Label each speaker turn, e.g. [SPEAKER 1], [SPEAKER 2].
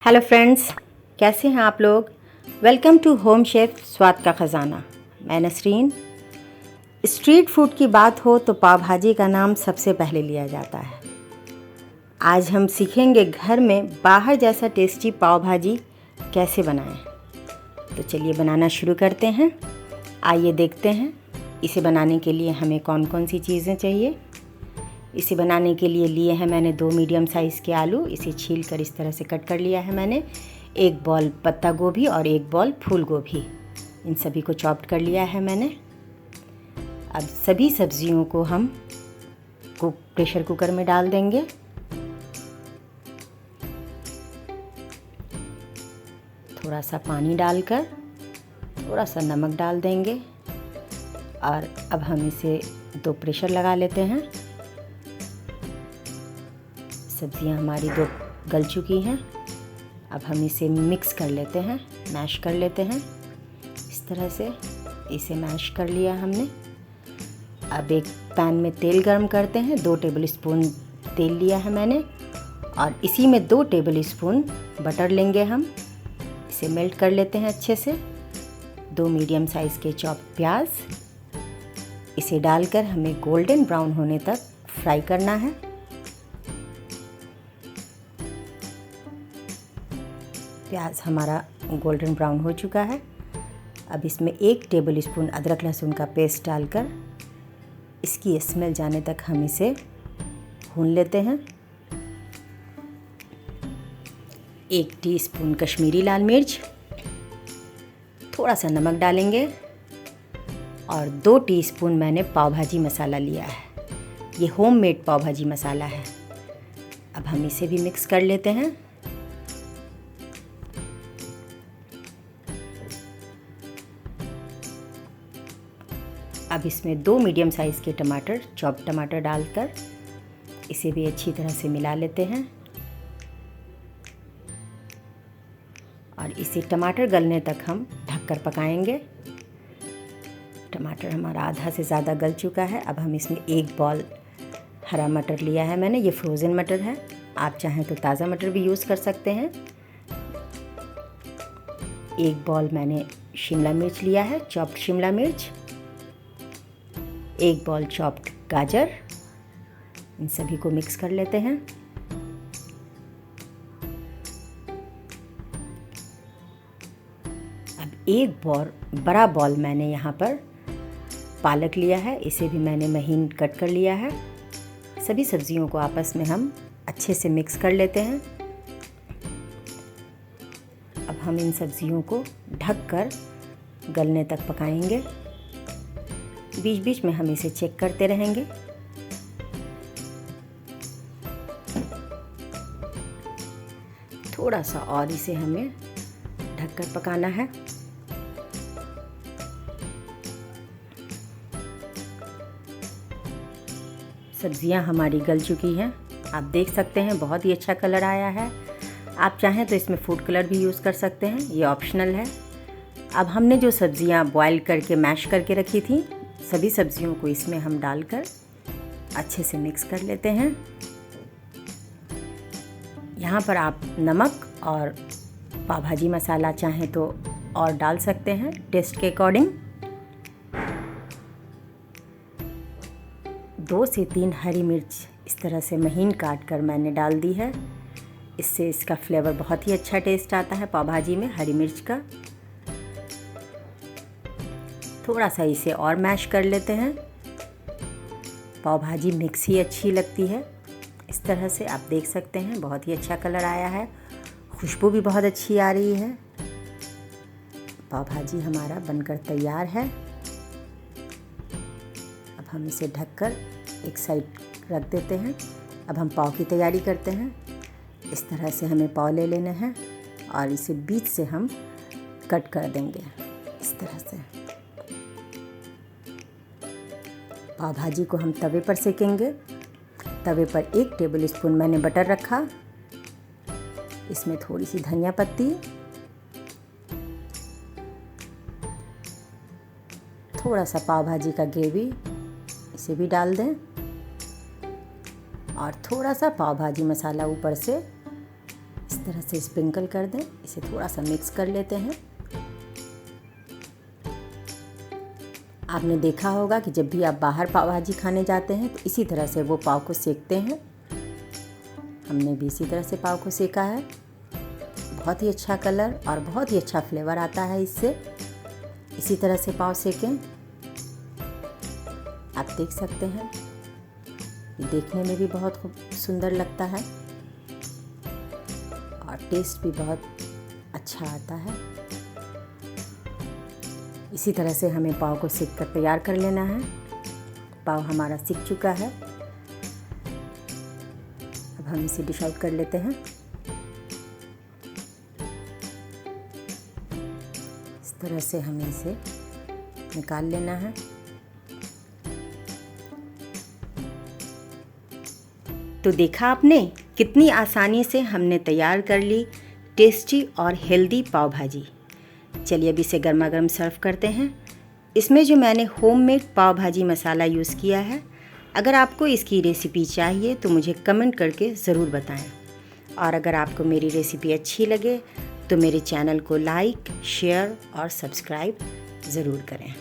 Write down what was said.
[SPEAKER 1] Hello friends, कैसे हैं आप लोग। वेलकम टू होम शेफ स्वाद का ख़जाना। मैं नसरीन। स्ट्रीट फूड की बात हो तो पाव भाजी का नाम सबसे पहले लिया जाता है। आज हम सीखेंगे घर में बाहर जैसा टेस्टी पाव भाजी कैसे बनाएं। तो चलिए बनाना शुरू करते हैं। आइए देखते हैं इसे बनाने के लिए हमें कौन कौन सी चीज़ें चाहिए। इसे बनाने के लिए लिए हैं मैंने 2 मीडियम साइज़ के आलू। इसे छील कर इस तरह से कट कर लिया है मैंने। 1 बॉल पत्ता गोभी और 1 बॉल फूल गोभी, इन सभी को चॉप्ड कर लिया है मैंने। अब सभी सब्जियों को हम प्रेशर कुकर में डाल देंगे। थोड़ा सा पानी डालकर थोड़ा सा नमक डाल देंगे और अब हम इसे 2 प्रेशर लगा लेते हैं। सब्जियां हमारी 2 गल चुकी हैं। अब हम इसे मिक्स कर लेते हैं, मैश कर लेते हैं। इस तरह से इसे मैश कर लिया हमने। अब एक पैन में तेल गरम करते हैं। 2 टेबल स्पून तेल लिया है मैंने और इसी में 2 टेबल स्पून बटर लेंगे हम। इसे मेल्ट कर लेते हैं अच्छे से। 2 मीडियम साइज़ के चॉप प्याज, इसे डालकर हमें गोल्डन ब्राउन होने तक फ्राई करना है। प्याज हमारा गोल्डन ब्राउन हो चुका है। अब इसमें 1 टेबल स्पून अदरक लहसुन का पेस्ट डालकर इसकी स्मेल जाने तक हम इसे भून लेते हैं। 1 टीस्पून कश्मीरी लाल मिर्च, थोड़ा सा नमक डालेंगे और 2 टीस्पून मैंने पाव भाजी मसाला लिया है। ये होममेड पाव भाजी मसाला है। अब हम इसे भी मिक्स कर लेते हैं। अब इसमें 2 मीडियम साइज़ के टमाटर, चॉप टमाटर डालकर इसे भी अच्छी तरह से मिला लेते हैं और इसे टमाटर गलने तक हम ढककर पकाएंगे। टमाटर हमारा आधा से ज़्यादा गल चुका है। अब हम इसमें 1 बॉल हरा मटर लिया है मैंने। ये फ्रोज़न मटर है, आप चाहें तो ताज़ा मटर भी यूज़ कर सकते हैं। 1 बॉल मैंने शिमला मिर्च लिया है, चॉप्ड शिमला मिर्च। 1 बॉल चॉप्ड गाजर। इन सभी को मिक्स कर लेते हैं। अब 1 बड़ा बॉल मैंने यहाँ पर पालक लिया है। इसे भी मैंने महीन कट कर लिया है। सभी सब्जियों को आपस में हम अच्छे से मिक्स कर लेते हैं। अब हम इन सब्जियों को ढककर गलने तक पकाएंगे। बीच बीच में हम इसे चेक करते रहेंगे। थोड़ा सा और इसे हमें ढककर पकाना है। सब्जियां हमारी गल चुकी हैं। आप देख सकते हैं बहुत ही अच्छा कलर आया है। आप चाहें तो इसमें फूड कलर भी यूज़ कर सकते हैं, ये ऑप्शनल है। अब हमने जो सब्जियां बॉईल करके मैश करके रखी थी, सभी सब्जियों को इसमें हम डालकर अच्छे से मिक्स कर लेते हैं। यहाँ पर आप नमक और पाव भाजी मसाला चाहें तो और डाल सकते हैं टेस्ट के अकॉर्डिंग। 2 से 3 हरी मिर्च इस तरह से महीन काट कर मैंने डाल दी है। इससे इसका फ्लेवर बहुत ही अच्छा टेस्ट आता है पाव भाजी में, हरी मिर्च का। थोड़ा सा इसे और मैश कर लेते हैं। पाव भाजी मिक्स ही अच्छी लगती है। इस तरह से आप देख सकते हैं बहुत ही अच्छा कलर आया है, खुशबू भी बहुत अच्छी आ रही है। पाव भाजी हमारा बनकर तैयार है। अब हम इसे ढककर एक साइड रख देते हैं। अब हम पाव की तैयारी करते हैं। इस तरह से हमें पाव ले लेना है और इसे बीच से हम कट कर देंगे इस तरह से। पाव भाजी को हम तवे पर सेकेंगे। तवे पर 1 टेबल स्पून मैंने बटर रखा। इसमें थोड़ी सी धनिया पत्ती, थोड़ा सा पाव भाजी का ग्रेवी, इसे भी डाल दें और थोड़ा सा पाव भाजी मसाला ऊपर से इस तरह से स्प्रिंकल कर दें। इसे थोड़ा सा मिक्स कर लेते हैं। आपने देखा होगा कि जब भी आप बाहर पाव भाजी खाने जाते हैं तो इसी तरह से वो पाव को सेकते हैं। हमने भी इसी तरह से पाव को सेका है। बहुत ही अच्छा कलर और बहुत ही अच्छा फ्लेवर आता है इससे। इसी तरह से पाव सेकें। आप देख सकते हैं ये देखने में भी बहुत सुंदर लगता है और टेस्ट भी बहुत अच्छा आता है। इसी तरह से हमें पाव को सेक कर तैयार कर लेना है। पाव हमारा सिक चुका है। अब हम इसे डिश आउट कर लेते हैं। इस तरह से हमें इसे निकाल लेना है। तो देखा आपने कितनी आसानी से हमने तैयार कर ली टेस्टी और हेल्दी पाव भाजी। चलिए अब इसे गर्मा गर्म सर्व करते हैं। इसमें जो मैंने होममेड पाव भाजी मसाला यूज़ किया है, अगर आपको इसकी रेसिपी चाहिए तो मुझे कमेंट करके ज़रूर बताएं। और अगर आपको मेरी रेसिपी अच्छी लगे तो मेरे चैनल को लाइक, शेयर और सब्सक्राइब ज़रूर करें।